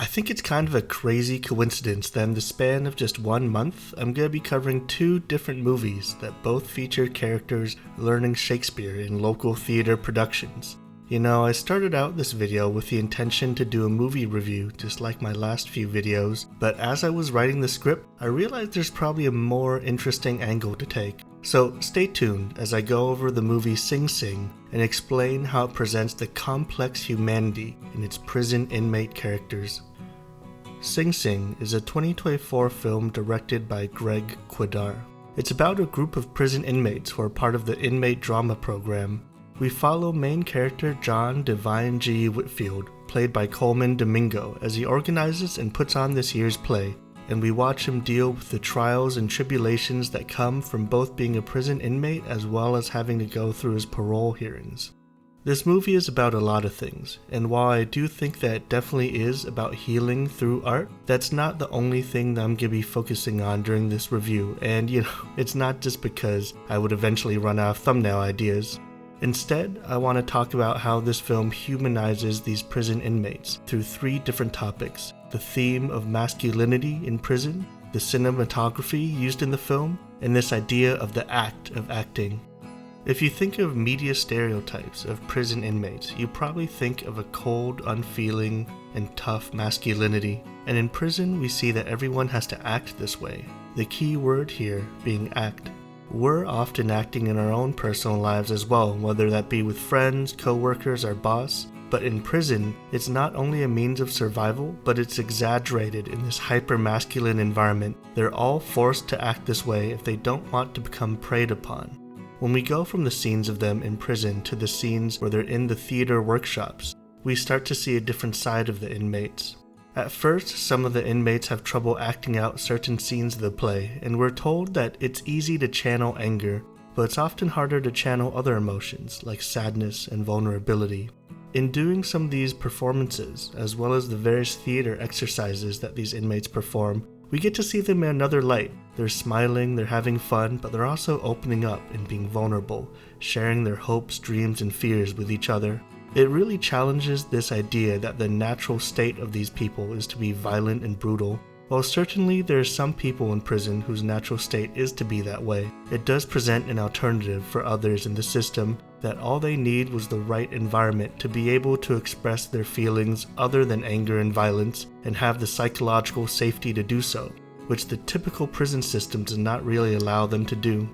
think it's kind of a crazy coincidence that in the span of just 1 month, I'm going to be covering 2 different movies that both feature characters learning Shakespeare in local theater productions. You know, I started out this video with the intention to do a movie review just like my last few videos, but as I was writing the script, I realized there's probably a more interesting angle to take. So stay tuned as I go over the movie Sing Sing and explain how it presents the complex humanity in its prison inmate characters. Sing Sing is a 2024 film directed by Greg Kwedar. It's about a group of prison inmates who are part of the inmate drama program. We follow main character John Divine G. Whitfield, played by Colman Domingo, as he organizes and puts on this year's play, and we watch him deal with the trials and tribulations that come from both being a prison inmate as well as having to go through his parole hearings. This movie is about a lot of things, and while I do think that it definitely is about healing through art, that's not the only thing that I'm going to be focusing on during this review, and it's not just because I would eventually run out of thumbnail ideas. Instead, I want to talk about how this film humanizes these prison inmates through 3 different topics: the theme of masculinity in prison, the cinematography used in the film, and this idea of the act of acting. If you think of media stereotypes of prison inmates, you probably think of a cold, unfeeling, and tough masculinity. And in prison, we see that everyone has to act this way, the key word here being act. We're often acting in our own personal lives as well, whether that be with friends, co-workers, or boss. But in prison, it's not only a means of survival, but it's exaggerated in this hyper-masculine environment. They're all forced to act this way if they don't want to become preyed upon. When we go from the scenes of them in prison to the scenes where they're in the theater workshops, we start to see a different side of the inmates. At first, some of the inmates have trouble acting out certain scenes of the play, and we're told that it's easy to channel anger, but it's often harder to channel other emotions like sadness and vulnerability. In doing some of these performances, as well as the various theater exercises that these inmates perform, we get to see them in another light. They're smiling, they're having fun, but they're also opening up and being vulnerable, sharing their hopes, dreams, and fears with each other. It really challenges this idea that the natural state of these people is to be violent and brutal. While certainly there are some people in prison whose natural state is to be that way, it does present an alternative for others in the system that all they need was the right environment to be able to express their feelings other than anger and violence and have the psychological safety to do so, which the typical prison system does not really allow them to do.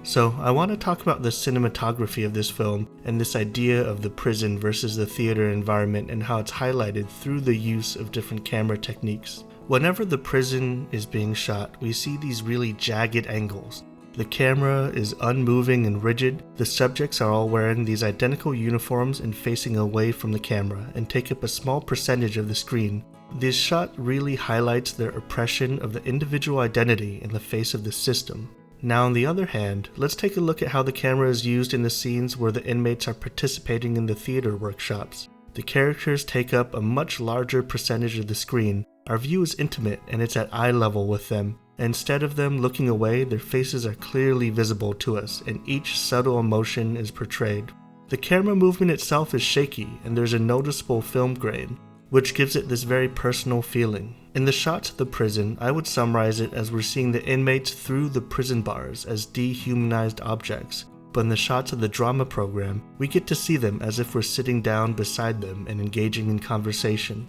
So I want to talk about the cinematography of this film and this idea of the prison versus the theater environment and how it's highlighted through the use of different camera techniques. Whenever the prison is being shot, we see these really jagged angles. The camera is unmoving and rigid. The subjects are all wearing these identical uniforms and facing away from the camera and take up a small percentage of the screen. This shot really highlights their oppression of the individual identity in the face of the system. Now on the other hand, let's take a look at how the camera is used in the scenes where the inmates are participating in the theater workshops. The characters take up a much larger percentage of the screen. Our view is intimate and it's at eye level with them. Instead of them looking away, their faces are clearly visible to us and each subtle emotion is portrayed. The camera movement itself is shaky and there's a noticeable film grain, which gives it this very personal feeling. In the shots of the prison, I would summarize it as we're seeing the inmates through the prison bars as dehumanized objects, but in the shots of the drama program, we get to see them as if we're sitting down beside them and engaging in conversation.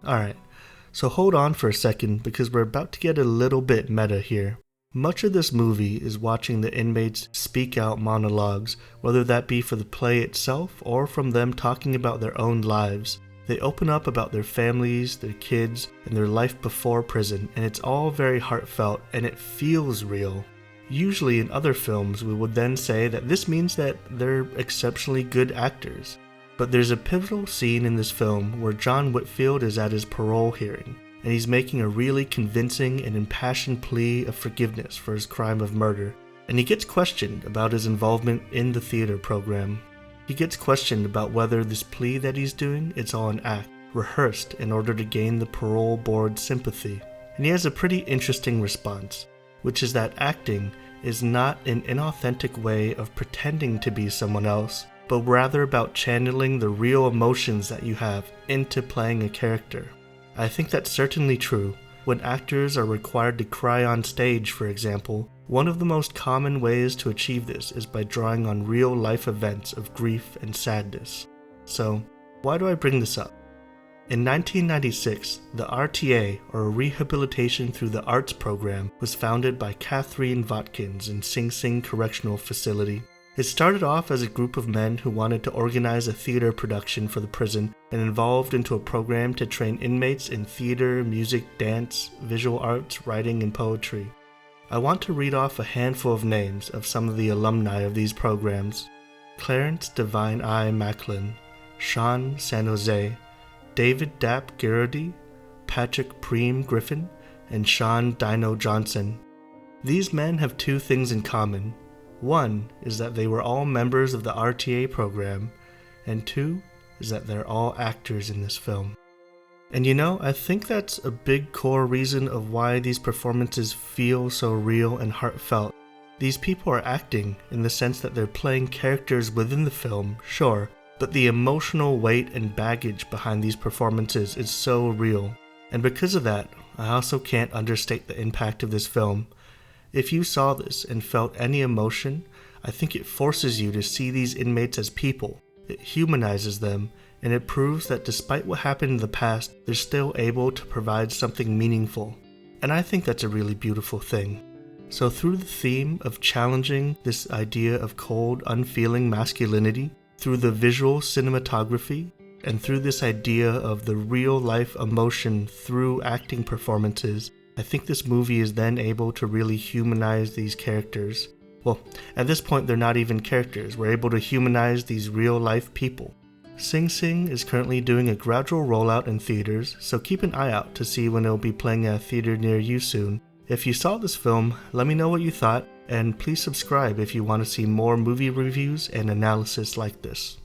Alright, so hold on for a second because we're about to get a little bit meta here. Much of this movie is watching the inmates speak out monologues, whether that be for the play itself or from them talking about their own lives. They open up about their families, their kids, and their life before prison, and it's all very heartfelt and it feels real. Usually in other films we would then say that this means that they're exceptionally good actors. But there's a pivotal scene in this film where John Whitfield is at his parole hearing, and he's making a really convincing and impassioned plea of forgiveness for his crime of murder, and he gets questioned about his involvement in the theater program. He gets questioned about whether this plea that he's doing is all an act, rehearsed in order to gain the parole board's sympathy. And he has a pretty interesting response, which is that acting is not an inauthentic way of pretending to be someone else, but rather about channeling the real emotions that you have into playing a character. I think that's certainly true. When actors are required to cry on stage, for example, one of the most common ways to achieve this is by drawing on real-life events of grief and sadness. So, why do I bring this up? In 1996, the RTA, or Rehabilitation Through the Arts program, was founded by Catherine Watkins in Sing Sing Correctional Facility. It started off as a group of men who wanted to organize a theater production for the prison and evolved into a program to train inmates in theater, music, dance, visual arts, writing, and poetry. I want to read off a handful of names of some of the alumni of these programs: Clarence Divine I. Macklin, Sean San Jose, David Dapp Garrity, Patrick Preem Griffin, and Sean Dino Johnson. These men have two things in common. One is that they were all members of the RTA program, and two is that they're all actors in this film. And I think that's a big core reason of why these performances feel so real and heartfelt. These people are acting in the sense that they're playing characters within the film, sure, but the emotional weight and baggage behind these performances is so real. And because of that, I also can't understate the impact of this film. If you saw this and felt any emotion, I think it forces you to see these inmates as people. It humanizes them, and it proves that despite what happened in the past, they're still able to provide something meaningful. And I think that's a really beautiful thing. So through the theme of challenging this idea of cold, unfeeling masculinity, through the visual cinematography, and through this idea of the real-life emotion through acting performances, I think this movie is then able to really humanize these characters. Well, at this point they're not even characters, we're able to humanize these real-life people. Sing Sing is currently doing a gradual rollout in theaters, so keep an eye out to see when it'll be playing at a theater near you soon. If you saw this film, let me know what you thought, and please subscribe if you want to see more movie reviews and analysis like this.